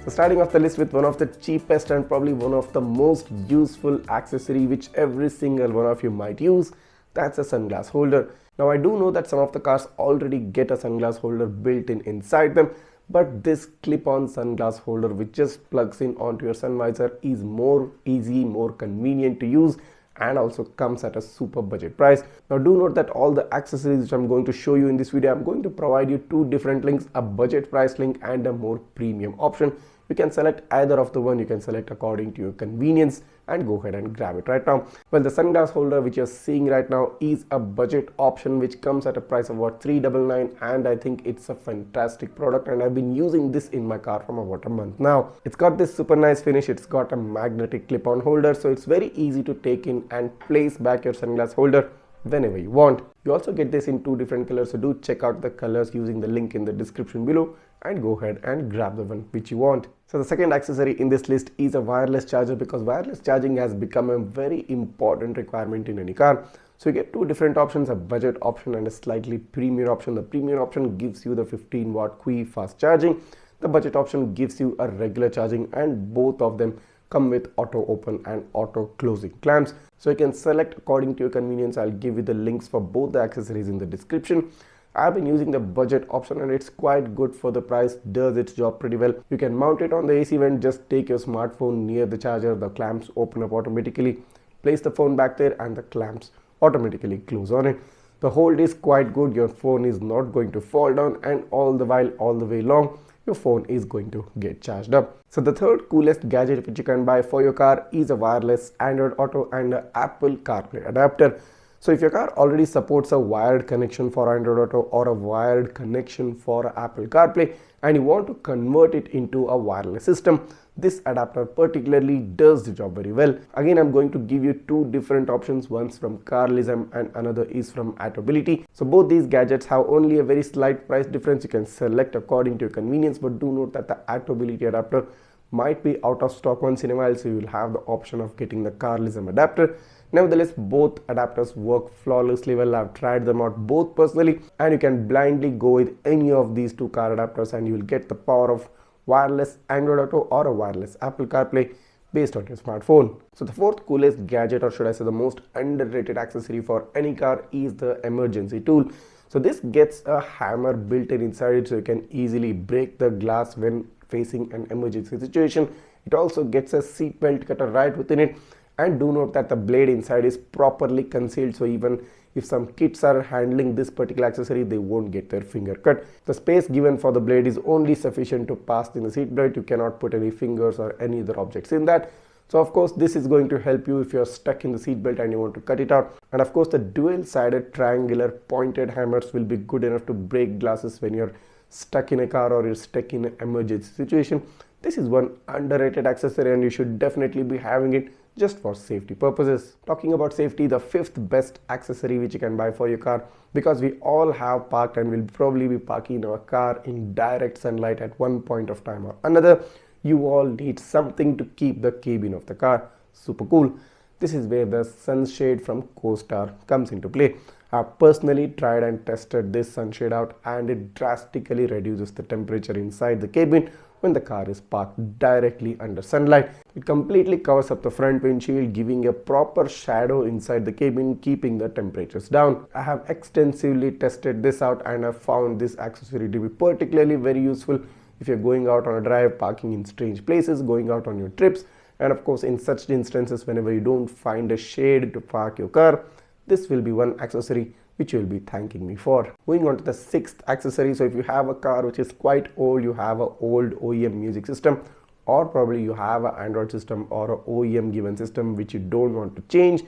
So starting off the list with one of the cheapest and probably one of the most useful accessory which every single one of you might use, that's a sunglass holder. Now I do know that some of the cars already get a sunglass holder built in inside them, but this clip-on sunglass holder which just plugs in onto your sun visor is more easy, more convenient to use, and also comes at a super budget price. Now do note that all the accessories which I'm going to show you in this video, I'm going to provide you two different links, a budget price link and a more premium option. You can select either of the one, you can select according to your convenience and go ahead and grab it right now. Well, the sunglass holder which you're seeing right now is a budget option which comes at a price of about $399, and I think it's a fantastic product and I've been using this in my car from about a month now. It's got this super nice finish, it's got a magnetic clip-on holder, so it's very easy to take in and place back your sunglass holder whenever you want. You also get this in two different colors, so do check out the colors using the link in the description below and go ahead and grab the one which you want. So the second accessory in this list is a wireless charger, because wireless charging has become a very important requirement in any car. So you get two different options, a budget option and a slightly premium option. The premium option gives you the 15-watt Qi fast charging. The budget option gives you a regular charging, and both of them come with auto open and auto closing clamps. So you can select according to your convenience. I'll give you the links for both the accessories in the description. I've been using the budget option and it's quite good for the price, does its job pretty well. You can mount it on the AC vent, just take your smartphone near the charger, the clamps open up automatically, place the phone back there and the clamps automatically close on it. The hold is quite good, your phone is not going to fall down, and all the way long, your phone is going to get charged up. So the third coolest gadget which you can buy for your car is a wireless Android Auto and an Apple CarPlay adapter. So if your car already supports a wired connection for Android Auto or a wired connection for Apple CarPlay and you want to convert it into a wireless system, this adapter particularly does the job very well. Again, I'm going to give you two different options, one's from Carlizem and another is from Atobility. So both these gadgets have only a very slight price difference. You can select according to your convenience, but do note that the Atobility adapter might be out of stock once in a while, so you will have the option of getting the Carlizem adapter. Nevertheless, both adapters work flawlessly well. I've tried them out both personally, and you can blindly go with any of these two car adapters and you will get the power of wireless Android Auto or a wireless Apple CarPlay based on your smartphone. So the fourth coolest gadget, or should I say the most underrated accessory for any car, is the emergency tool. So this gets a hammer built in inside it, so you can easily break the glass when facing an emergency situation. It also gets a seatbelt cutter right within it. And do note that the blade inside is properly concealed, so even if some kids are handling this particular accessory, they won't get their finger cut. The space given for the blade is only sufficient to pass in the seat belt. You cannot put any fingers or any other objects in that. So of course this is going to help you if you're stuck in the seat belt and you want to cut it out. And of course the dual-sided triangular pointed hammers will be good enough to break glasses when you're stuck in a car or you're stuck in an emergency situation. This is one underrated accessory and you should definitely be having it just for safety purposes. Talking about safety, the fifth best accessory which you can buy for your car, because we all have parked and will probably be parking our car in direct sunlight at one point of time or another, you all need something to keep the cabin of the car super cool. This is where the Sunshade from Costar comes into play. I've personally tried and tested this sunshade out, and it drastically reduces the temperature inside the cabin when the car is parked directly under sunlight. It completely covers up the front windshield, giving a proper shadow inside the cabin, keeping the temperatures down. I have extensively tested this out and I found this accessory to be particularly very useful if you're going out on a drive, parking in strange places, going out on your trips, and of course in such instances whenever you don't find a shade to park your car. This will be one accessory which you will be thanking me for. Moving on to the sixth accessory. So if you have a car which is quite old, you have an old OEM music system, or probably you have an Android system or an OEM given system which you don't want to change,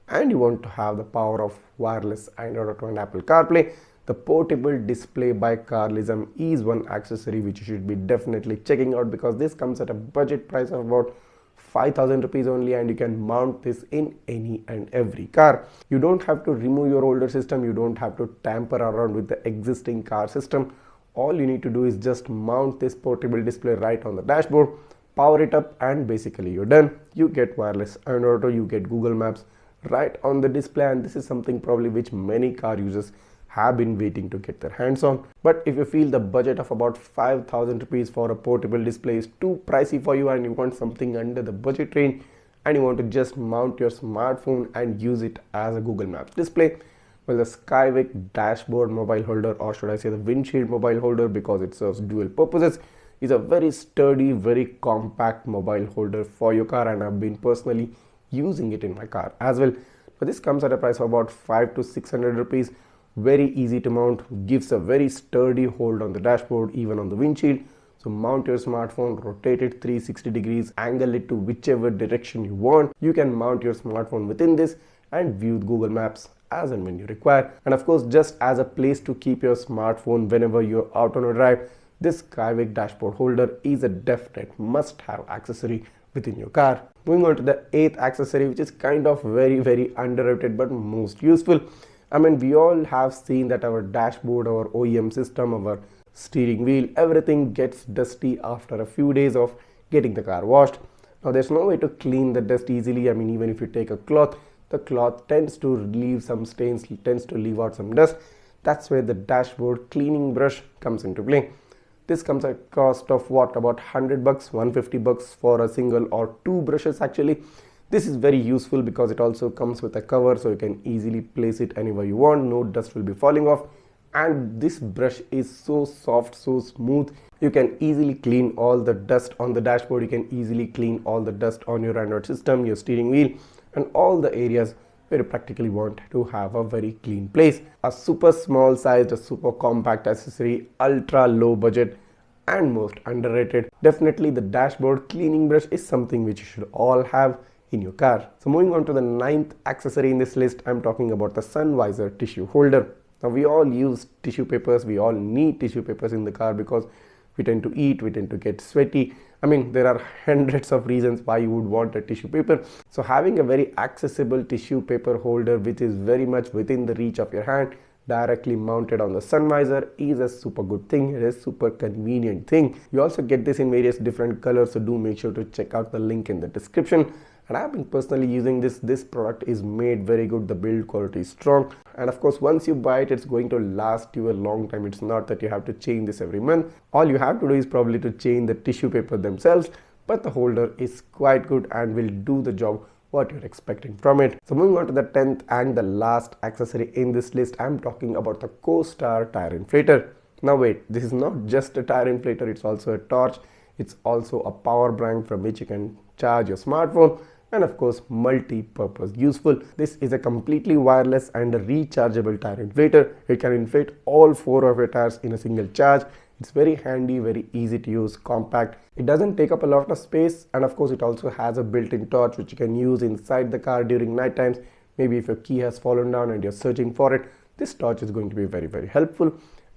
and you want to have the power of wireless Android Auto and Apple CarPlay, the portable display by Carlizem is one accessory which you should be definitely checking out, because this comes at a budget price of about 5,000 rupees only, and you can mount this in any and every car. You don't have to remove your older system, you don't have to tamper around with the existing car system. All you need to do is just mount this portable display right on the dashboard, power it up, and basically you're done. You get wireless Android Auto, you get Google Maps right on the display, and this is something probably which many car users have been waiting to get their hands on. But if you feel the budget of about 5,000 rupees for a portable display is too pricey for you and you want something under the budget range and you want to just mount your smartphone and use it as a Google Maps display, well, the Skyvik dashboard mobile holder, or should I say the Windshield mobile holder, because it serves dual purposes, is a very sturdy, very compact mobile holder for your car, and I've been personally using it in my car as well. But this comes at a price of about 500 to 600 rupees. Very easy to mount, gives a very sturdy hold on the dashboard, even on the windshield. So mount your smartphone, rotate it 360 degrees, angle it to whichever direction you want. You can mount your smartphone within this and view Google Maps as and when you require. And of course, just as a place to keep your smartphone whenever you're out on a drive, this Skyvik dashboard holder is a definite must-have accessory within your car. Moving on to the 8th accessory, which is kind of very underrated but most useful. I mean, we all have seen that our dashboard, our OEM system, our steering wheel, everything gets dusty after a few days of getting the car washed. Now there's no way to clean the dust easily. I mean, even if you take a cloth, the cloth tends to leave some stains, tends to leave out some dust. That's where the dashboard cleaning brush comes into play. This comes at a cost of what, about 100 bucks, 150 bucks for a single or two brushes actually. This is very useful because it also comes with a cover, so you can easily place it anywhere you want. No dust will be falling off. And this brush is so soft, so smooth. You can easily clean all the dust on the dashboard. You can easily clean all the dust on your Android system, your steering wheel, and all the areas where you practically want to have a very clean place. A super small sized, a super compact accessory, ultra low budget, and most underrated. Definitely the dashboard cleaning brush is something which you should all have in your car. So moving on to the 9th accessory in this list, I'm talking about the sun visor tissue holder. Now we all use tissue papers, we all need tissue papers in the car because we tend to eat, we tend to get sweaty. I mean, there are hundreds of reasons why you would want a tissue paper. So having a very accessible tissue paper holder which is very much within the reach of your hand, directly mounted on the sun visor, is a super good thing. It is super convenient thing. You also get this in various different colors, so do make sure to check out the link in the description. And I've been personally using this product is made very good, the build quality is strong, and of course once you buy it, it's going to last you a long time. It's not that you have to change this every month. All you have to do is probably to change the tissue paper themselves, but the holder is quite good and will do the job what you're expecting from it. So moving on to the 10th and the last accessory in this list, I'm talking about the Costar tire inflator. Now wait, this is not just a tire inflator, it's also a torch, it's also a power bank from which you can charge your smartphone, and of course multi-purpose useful. This is a completely wireless and a rechargeable tire inflator. It can inflate all 4 of your tires in a single charge. It's very handy, very easy to use, compact. It doesn't take up a lot of space, and of course it also has a built-in torch which you can use inside the car during night times. Maybe if your key has fallen down and you're searching for it, this torch is going to be very helpful.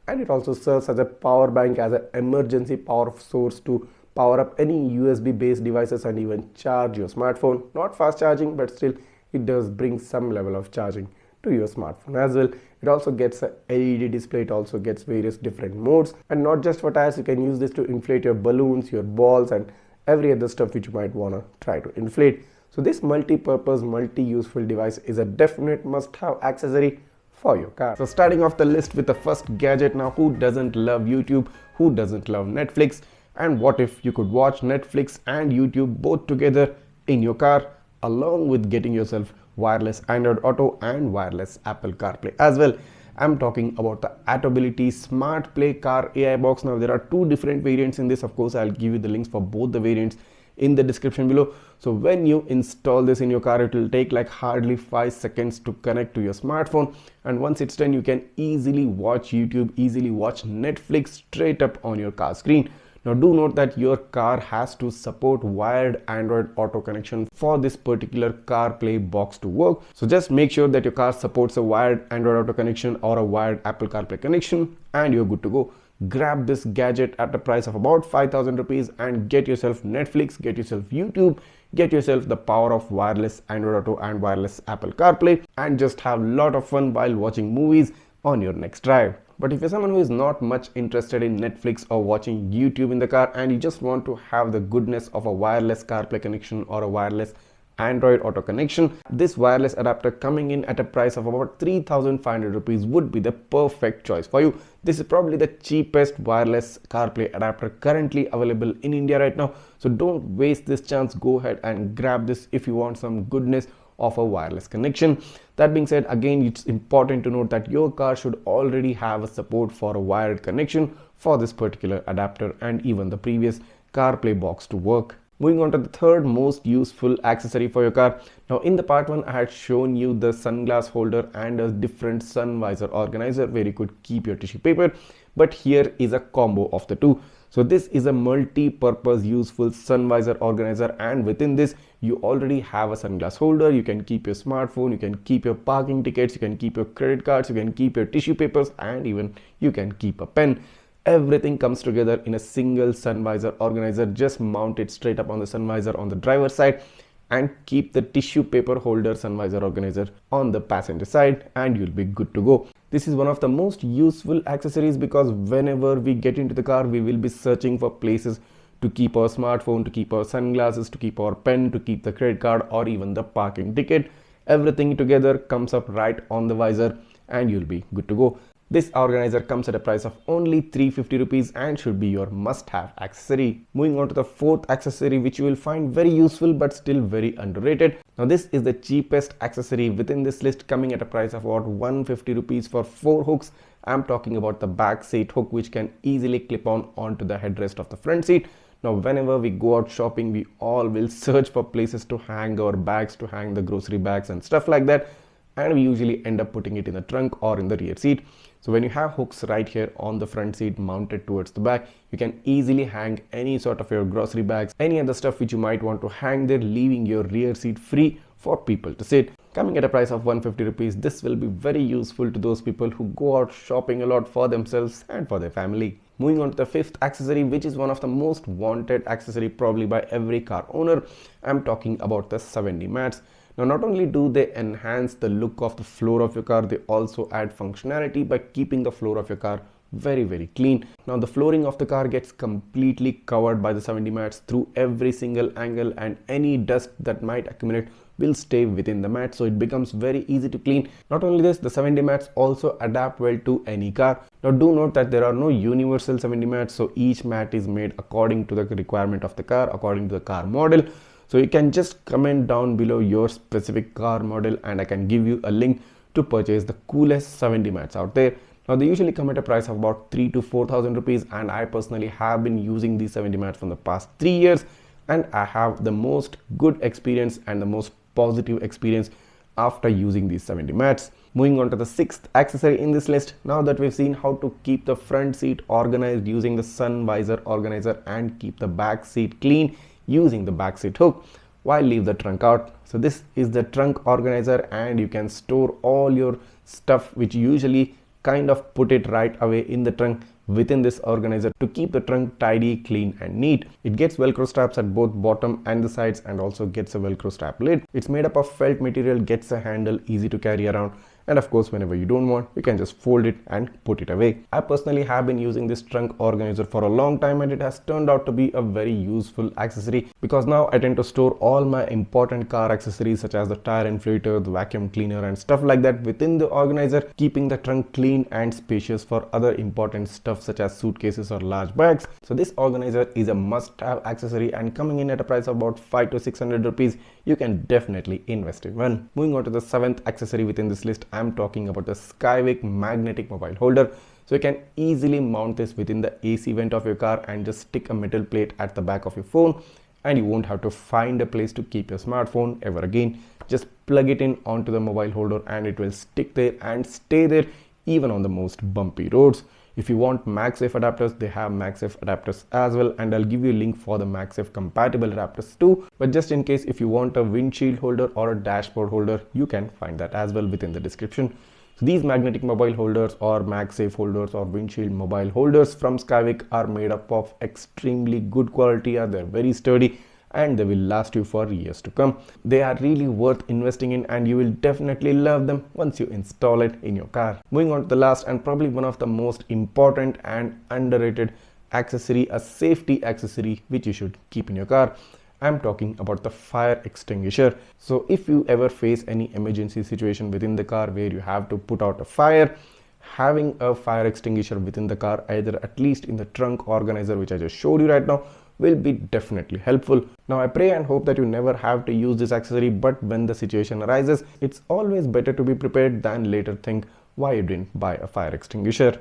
And it also serves as a power bank, as an emergency power source to power up any USB based devices and even charge your smartphone. Not fast charging, but still it does bring some level of charging to your smartphone as well. It also gets a LED display, it also gets various different modes, and not just for tires, you can use this to inflate your balloons, your balls, and every other stuff which you might want to try to inflate. So this multi-purpose, multi-useful device is a definite must-have accessory for your car. So starting off the list with the first gadget. Now, who doesn't love YouTube? Who doesn't love Netflix? And what if you could watch Netflix and YouTube both together in your car, along with getting yourself wireless Android Auto and wireless Apple CarPlay as well? I'm talking about the Atobility Smart Play Car AI box. Now there are 2 different variants in this. Of course, I'll give you the links for both the variants in the description below. So when you install this in your car, it will take like hardly 5 seconds to connect to your smartphone, and once it's done, you can easily watch YouTube, easily watch Netflix straight up on your car screen. Now do note that your car has to support wired Android Auto connection for this particular CarPlay box to work. So just make sure that your car supports a wired Android Auto connection or a wired Apple CarPlay connection, and you're good to go. Grab this gadget at a price of about 5,000 rupees and get yourself Netflix, get yourself YouTube, get yourself the power of wireless Android Auto and wireless Apple CarPlay, and just have a lot of fun while watching movies on your next drive. But if you're someone who is not much interested in Netflix or watching YouTube in the car, and you just want to have the goodness of a wireless CarPlay connection or a wireless Android Auto connection. This wireless adapter coming in at a price of about 3,500 rupees would be the perfect choice for you. This is probably the cheapest wireless CarPlay adapter currently available in India right now. So don't waste this chance. Go ahead and grab this if you want some goodness of a wireless connection. That being said, again, it's important to note that your car should already have a support for a wired connection for this particular adapter and even the previous CarPlay box to work. Moving on to the third most useful accessory for your car. Now in the part 1 I had shown you the sunglass holder and a different sun visor organizer where you could keep your tissue paper, but here is a combo of the two. So this is a multi-purpose useful sun visor organizer, and within this you already have a sunglass holder. You can keep your smartphone, you can keep your parking tickets, you can keep your credit cards, you can keep your tissue papers, and even you can keep a pen. Everything comes together in a single sun visor organizer. Just mount it straight up on the sun visor on the driver's side and keep the tissue paper holder sun visor organizer on the passenger side and you'll be good to go. This is one of the most useful accessories because whenever we get into the car, we will be searching for places to keep our smartphone, to keep our sunglasses, to keep our pen, to keep the credit card or even the parking ticket. Everything together comes up right on the visor and you'll be good to go. This organizer comes at a price of only 350 rupees and should be your must-have accessory. Moving on to the fourth accessory, which you will find very useful but still very underrated. Now this is the cheapest accessory within this list, coming at a price of about 150 rupees for 4 hooks. I'm talking about the Backseat hook, which can easily clip on onto the headrest of the front seat. Now whenever we go out shopping, we all will search for places to hang our bags, to hang the grocery bags and stuff like that, and we usually end up putting it in the trunk or in the rear seat. So when you have hooks right here on the front seat mounted towards the back, you can easily hang any sort of your grocery bags, any other stuff which you might want to hang there, leaving your rear seat free for people to sit. Coming at a price of 150 rupees, this will be very useful to those people who go out shopping a lot for themselves and for their family. Moving on to the fifth accessory, which is one of the most wanted accessory probably by every car owner. I'm talking about the 7D mats. Now not only do they enhance the look of the floor of your car, they also add functionality by keeping the floor of your car very clean. Now the flooring of the car gets completely covered by the 7D mats through every single angle, and any dust that might accumulate will stay within the mat, so it becomes very easy to clean. Not only this, the 7D mats also adapt well to any car. Now do note that there are no universal 7D mats, so each mat is made according to the requirement of the car, according to the car model. So you can just comment down below your specific car model and I can give you a link to purchase the coolest 7D mats out there. Now they usually come at a price of about 3,000 to 4,000 rupees, and I personally have been using these 7D mats from the past 3 years and I have the most good experience and the most positive experience after using these 7D mats. Moving on to the sixth accessory in this list. Now that we've seen how to keep the front seat organized using the sun visor organizer and keep the back seat clean using the Backseat hook, while leave the trunk out. So this is the trunk organizer, and you can store all your stuff which usually kind of put it right away in the trunk within this organizer to keep the trunk tidy, clean and neat. It gets velcro straps at both bottom and the sides and also gets a velcro strap lid. It's made up of felt material, gets a handle, easy to carry around, and of course whenever you don't want, you can just fold it and put it away. I personally have been using this trunk organizer for a long time and it has turned out to be a very useful accessory because now I tend to store all my important car accessories such as the tire inflator, the vacuum cleaner and stuff like that within the organizer, keeping the trunk clean and spacious for other important stuff such as suitcases or large bags. So this organizer is a must-have accessory, and coming in at a price of about 500 to 600 rupees, you can definitely invest in one. Moving on to the seventh accessory within this list, I'm talking about the Skyvik magnetic mobile holder. So you can easily mount this within the AC vent of your car and just stick a metal plate at the back of your phone, and you won't have to find a place to keep your smartphone ever again. Just plug it in onto the mobile holder and it will stick there and stay there even on the most bumpy roads. If you want MagSafe adapters, they have MagSafe adapters as well, and I'll give you a link for the MagSafe compatible adapters too. But just in case, if you want a windshield holder or a dashboard holder, you can find that as well within the description. So these magnetic mobile holders or MagSafe holders or windshield mobile holders from Skyvik are made up of extremely good quality. They're very sturdy and they will last you for years to come. They are really worth investing in, and you will definitely love them once you install it in your car. Moving on to the last and probably one of the most important and underrated accessory, a safety accessory which you should keep in your car. I'm talking about the fire extinguisher. So if you ever face any emergency situation within the car where you have to put out a fire, having a fire extinguisher within the car, either at least in the trunk organizer which I just showed you right now, will be definitely helpful. Now I pray and hope that you never have to use this accessory, but when the situation arises, it's always better to be prepared than later think why you didn't buy a fire extinguisher.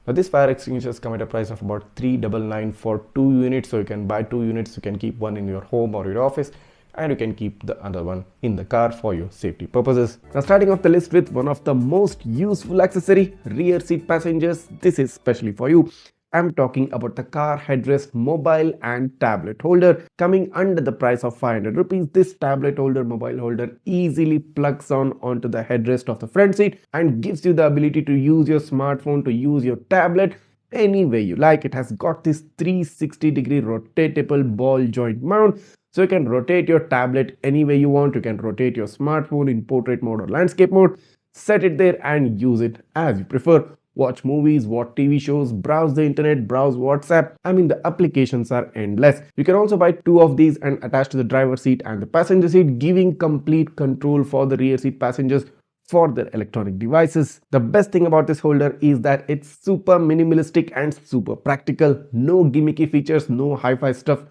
Now this fire extinguishers come at a price of about $399 for 2 units. So you can buy 2 units, you can keep one in your home or your office, and you can keep the other one in the car for your safety purposes. Now starting off the list with one of the most useful accessory, rear seat passengers. This is specially for you. I'm talking about the car headrest mobile and tablet holder. Coming under the price of 500 rupees, this tablet holder, mobile holder easily plugs onto the headrest of the front seat and gives you the ability to use your smartphone, to use your tablet any way you like. It has got this 360-degree rotatable ball joint mount. So you can rotate your tablet any way you want. You can rotate your smartphone in portrait mode or landscape mode, set it there and use it as you prefer. Watch movies, watch TV shows, browse the internet, browse WhatsApp. I mean, the applications are endless. You can also buy 2 of these and attach to the driver's seat and the passenger seat, giving complete control for the rear seat passengers for their electronic devices. The best thing about this holder is that it's super minimalistic and super practical. No gimmicky features, no hi-fi stuff.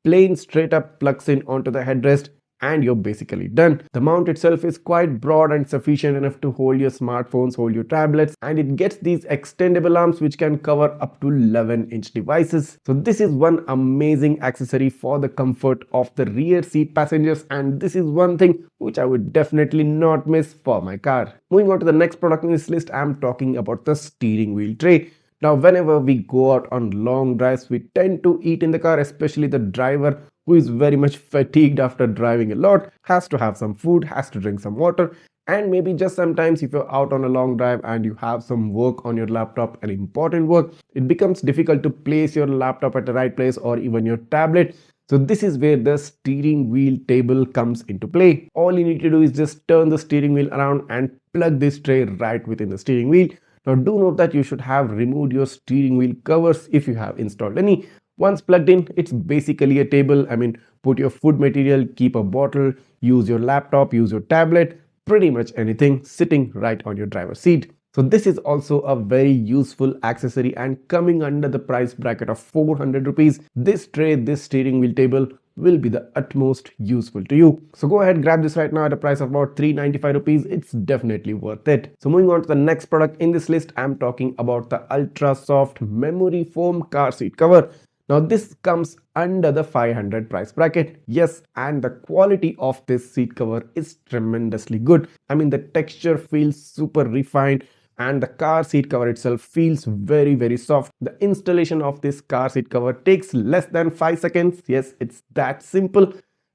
Plain straight up plugs in onto the headrest and you're basically done. The mount itself is quite broad and sufficient enough to hold your smartphones, hold your tablets, and it gets these extendable arms which can cover up to 11-inch devices. So this is one amazing accessory for the comfort of the rear seat passengers, and this is one thing which I would definitely not miss for my car. Moving on to the next product in this list, I'm talking about the steering wheel tray. Now, whenever we go out on long drives, we tend to eat in the car, especially the driver who is very much fatigued after driving a lot, has to have some food, has to drink some water, and maybe just sometimes if you're out on a long drive and you have some work on your laptop, an important work, it becomes difficult to place your laptop at the right place or even your tablet. So this is where the steering wheel table comes into play. All you need to do is just turn the steering wheel around and plug this tray right within the steering wheel. Now do note that you should have removed your steering wheel covers if you have installed any. Once plugged in, it's basically a table. I mean, put your food material, keep a bottle, use your laptop, use your tablet, pretty much anything sitting right on your driver's seat. So this is also a very useful accessory, and coming under the price bracket of 400 rupees, this tray, this steering wheel table will be the utmost useful to you. So go ahead, grab this right now at a price of about 395 rupees. It's definitely worth it. So moving on to the next product in this list, I'm talking about the ultra soft memory foam car seat cover. Now this comes under the 500 price bracket. Yes, and the quality of this seat cover is tremendously good. I mean, the texture feels super refined and the car seat cover itself feels very soft. The installation of this car seat cover takes less than 5 seconds. Yes, it's that simple.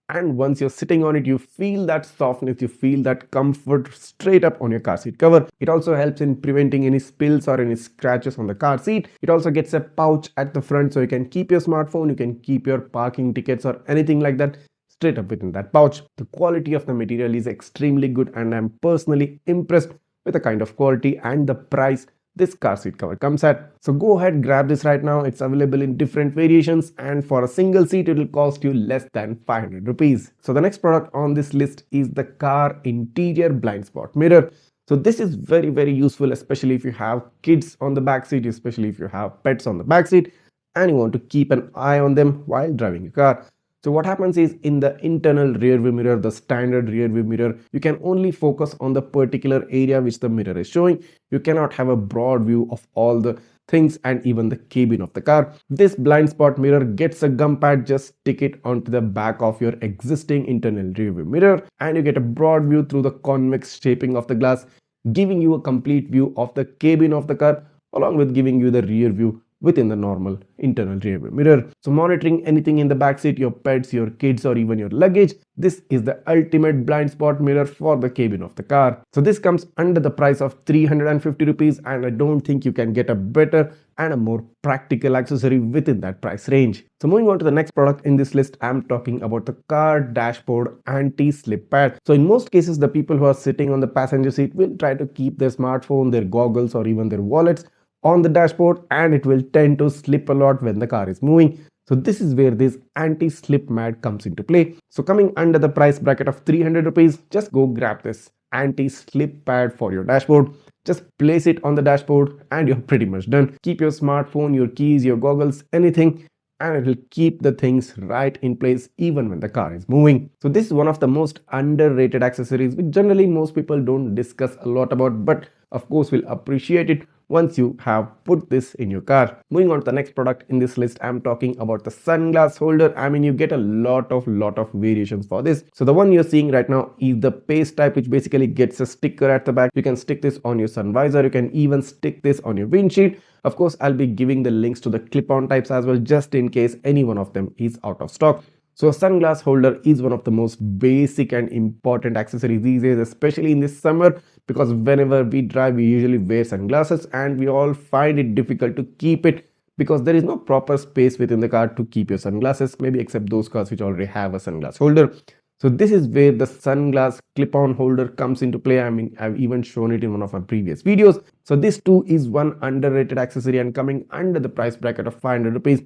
And once you're sitting on it, you feel that softness, you feel that comfort straight up on your car seat cover. It also helps in preventing any spills or any scratches on the car seat. It also gets a pouch at the front, so you can keep your smartphone, you can keep your parking tickets or anything like that straight up within that pouch. The quality of the material is extremely good, and I'm personally impressed with the kind of quality and the price this car seat cover comes at. So go ahead, grab this right now. It's available in different variations, and for a single seat it will cost you less than 500 rupees. So the next product on this list is the car interior blind spot mirror. So this is very useful, especially if you have kids on the back seat, especially if you have pets on the back seat and you want to keep an eye on them while driving a car. So what happens is, in the internal rear view mirror, the standard rear view mirror, you can only focus on the particular area which the mirror is showing. You cannot have a broad view of all the things and even the cabin of the car. This blind spot mirror gets a gum pad. Just stick it onto the back of your existing internal rear view mirror and you get a broad view through the convex shaping of the glass, giving you a complete view of the cabin of the car along with giving you the rear view within the normal internal rear view mirror. So monitoring anything in the backseat, your pets, your kids, or even your luggage, this is the ultimate blind spot mirror for the cabin of the car. So this comes under the price of 350 rupees, and I don't think you can get a better and a more practical accessory within that price range. So moving on to the next product in this list, I'm talking about the car dashboard anti-slip pad. So in most cases, the people who are sitting on the passenger seat will try to keep their smartphone, their goggles, or even their wallets on the dashboard, and it will tend to slip a lot when the car is moving. So this is where this anti-slip mat comes into play. So coming under the price bracket of 300 rupees, just go grab this anti-slip pad for your dashboard. Just place it on the dashboard and you're pretty much done. Keep your smartphone, your keys, your goggles, anything, and it will keep the things right in place even when the car is moving. So this is one of the most underrated accessories which generally most people don't discuss a lot about, but of course will appreciate it once you have put this in your car. Moving on to the next product in this list, I'm talking about the sunglass holder. I mean, you get a lot of variations for this. So the one you're seeing right now is the paste type, which basically gets a sticker at the back. You can stick this on your sun visor. You can even stick this on your windshield. Of course, I'll be giving the links to the clip-on types as well, just in case any one of them is out of stock. So a sunglass holder is one of the most basic and important accessories these days, especially in this summer, because whenever we drive, we usually wear sunglasses and we all find it difficult to keep it because there is no proper space within the car to keep your sunglasses, maybe except those cars which already have a sunglass holder. So this is where the sunglass clip-on holder comes into play. I mean, I've even shown it in one of my previous videos. So this too is one underrated accessory and coming under the price bracket of 500 rupees.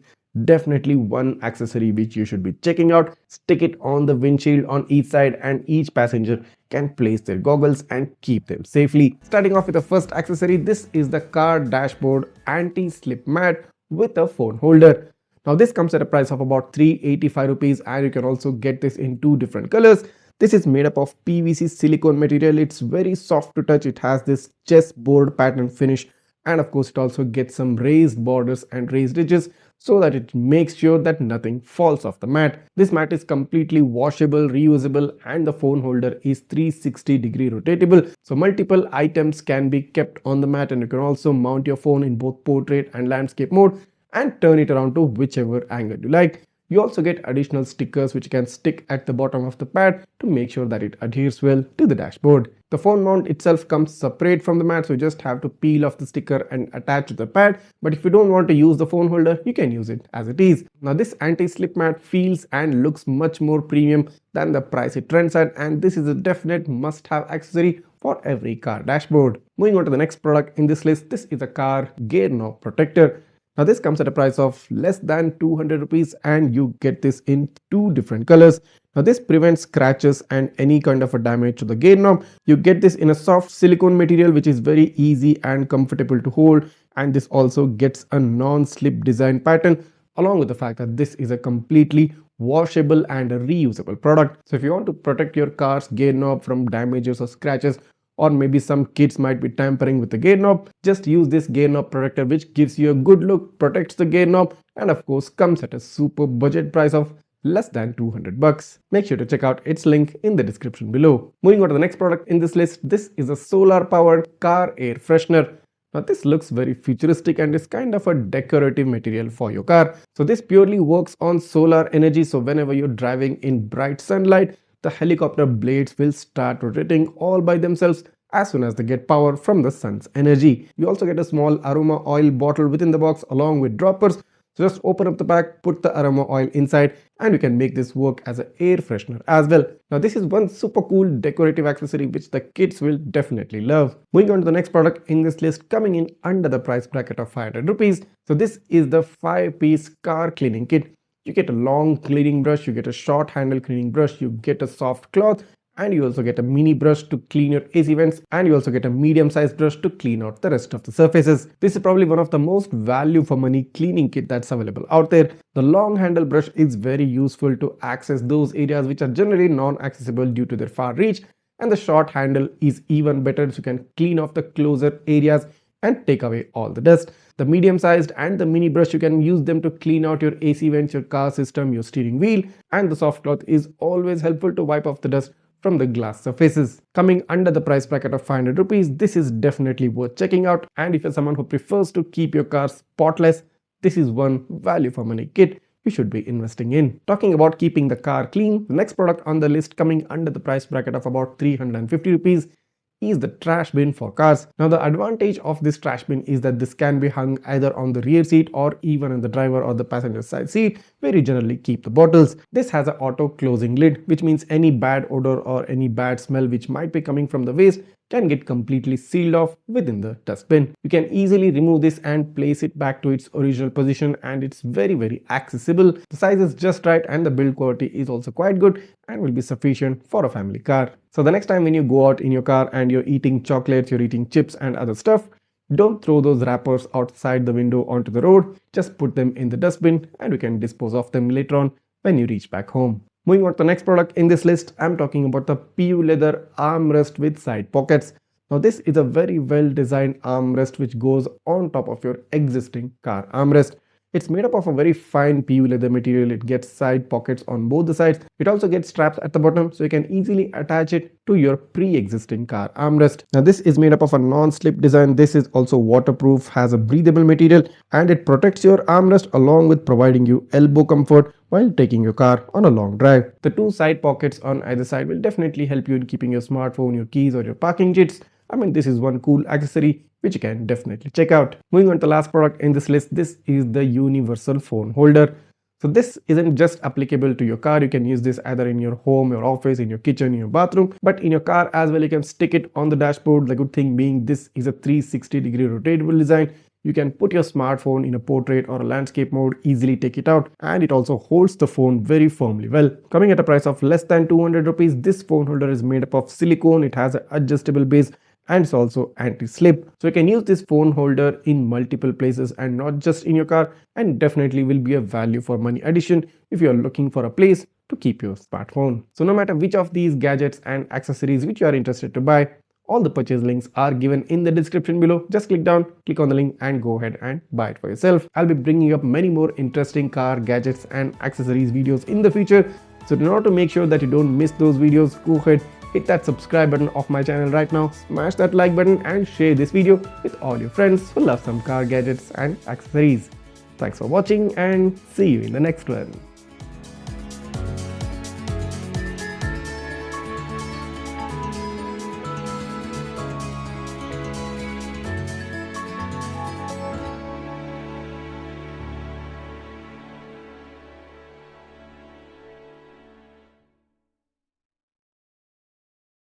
Definitely one accessory which you should be checking out. Stick it on the windshield on each side and each passenger can place their goggles and keep them safely. Starting off with the first accessory, this is the car dashboard anti-slip mat with a phone holder. Now this comes at a price of about 385 rupees and you can also get this in two different colors. This is made up of PVC silicone material. It's very soft to touch. It has this chessboard pattern finish and of course it also gets some raised borders and raised edges so that it makes sure that nothing falls off the mat. This mat is completely washable, reusable, and the phone holder is 360-degree rotatable. So multiple items can be kept on the mat and you can also mount your phone in both portrait and landscape mode and turn it around to whichever angle you like. You also get additional stickers which you can stick at the bottom of the pad to make sure that it adheres well to the dashboard. The phone mount itself comes separate from the mat, so you just have to peel off the sticker and attach to the pad. But if you don't want to use the phone holder, you can use it as it is. Now this anti-slip mat feels and looks much more premium than the price it trends at, and this is a definite must-have accessory for every car dashboard. Moving on to the next product in this list, this is a car gear knob protector. Now this comes at a price of less than 200 rupees and you get this in two different colors. Now this prevents scratches and any kind of a damage to the gear knob. You get this in a soft silicone material which is very easy and comfortable to hold, and this also gets a non-slip design pattern along with the fact that this is a completely washable and a reusable product. So if you want to protect your car's gear knob from damages or scratches, or maybe some kids might be tampering with the gear knob, just use this gear knob protector which gives you a good look, protects the gear knob, and of course comes at a super budget price of less than 200 bucks. Make sure to check out its link in the description below. Moving on to the next product in this list, this is a solar powered car air freshener. Now this looks very futuristic and is kind of a decorative material for your car. So this purely works on solar energy, so whenever you're driving in bright sunlight, the helicopter blades will start rotating all by themselves as soon as they get power from the sun's energy. You also get a small aroma oil bottle within the box along with droppers. So just open up the pack, put the aroma oil inside, and you can make this work as an air freshener as well. Now this is one super cool decorative accessory which the kids will definitely love. Moving on to the next product in this list, coming in under the price bracket of 500 rupees. So this is the 5-piece car cleaning kit. You get a long cleaning brush, you get a short handle cleaning brush, you get a soft cloth, and you also get a mini brush to clean your AC vents, and you also get a medium sized brush to clean out the rest of the surfaces. This is probably one of the most value for money cleaning kit that's available out there. The long handle brush is very useful to access those areas which are generally non-accessible due to their far reach, and the short handle is even better, so you can clean off the closer areas and take away all the dust. The medium sized and the mini brush, you can use them to clean out your AC vents, your car system, your steering wheel, and the soft cloth is always helpful to wipe off the dust from the glass surfaces. Coming under the price bracket of 500 rupees, this is definitely worth checking out, and if you're someone who prefers to keep your car spotless, this is one value for money kit you should be investing in. Talking about keeping the car clean, the next product on the list coming under the price bracket of about 350 rupees is the trash bin for cars. Now the advantage of this trash bin is that this can be hung either on the rear seat or even in the driver or the passenger side seat where you generally keep the bottles. This has an auto closing lid, which means any bad odor or any bad smell which might be coming from the waste can get completely sealed off within the dustbin. You can easily remove this and place it back to its original position, and it's very accessible. The size is just right and the build quality is also quite good and will be sufficient for a family car. So the next time when you go out in your car and you're eating chocolates, you're eating chips and other stuff, don't throw those wrappers outside the window onto the road. Just put them in the dustbin and you can dispose of them later on when you reach back home. Moving on to the next product in this list, I'm talking about the PU leather armrest with side pockets. Now this is a very well designed armrest which goes on top of your existing car armrest. It's made up of a very fine PU leather material. It gets side pockets on both the sides. It also gets straps at the bottom, so you can easily attach it to your pre-existing car armrest. Now this is made up of a non-slip design. This is also waterproof, has a breathable material, and it protects your armrest along with providing you elbow comfort while taking your car on a long drive. The two side pockets on either side will definitely help you in keeping your smartphone, your keys, or your parking chits. I mean, this is one cool accessory which you can definitely check out. Moving on to the last product in this list, this is the universal phone holder. So this isn't just applicable to your car. You can use this either in your home, your office, in your kitchen, in your bathroom, but in your car as well. You can stick it on the dashboard. The good thing being this is a 360-degree rotatable design. You can put your smartphone in a portrait or a landscape mode, easily take it out, and it also holds the phone very firmly well. Coming at a price of less than 200 rupees, this phone holder is made up of silicone. It has an adjustable base and it's also anti-slip. So you can use this phone holder in multiple places and not just in your car, and definitely will be a value for money addition if you are looking for a place to keep your smartphone. So no matter which of these gadgets and accessories which you are interested to buy, all the purchase links are given in the description below. Just click down, click on the link and go ahead and buy it for yourself. I'll be bringing up many more interesting car gadgets and accessories videos in the future. So in order to make sure that you don't miss those videos, go ahead, hit that subscribe button of my channel right now, smash that like button and share this video with all your friends who love some car gadgets and accessories. Thanks for watching and see you in the next one.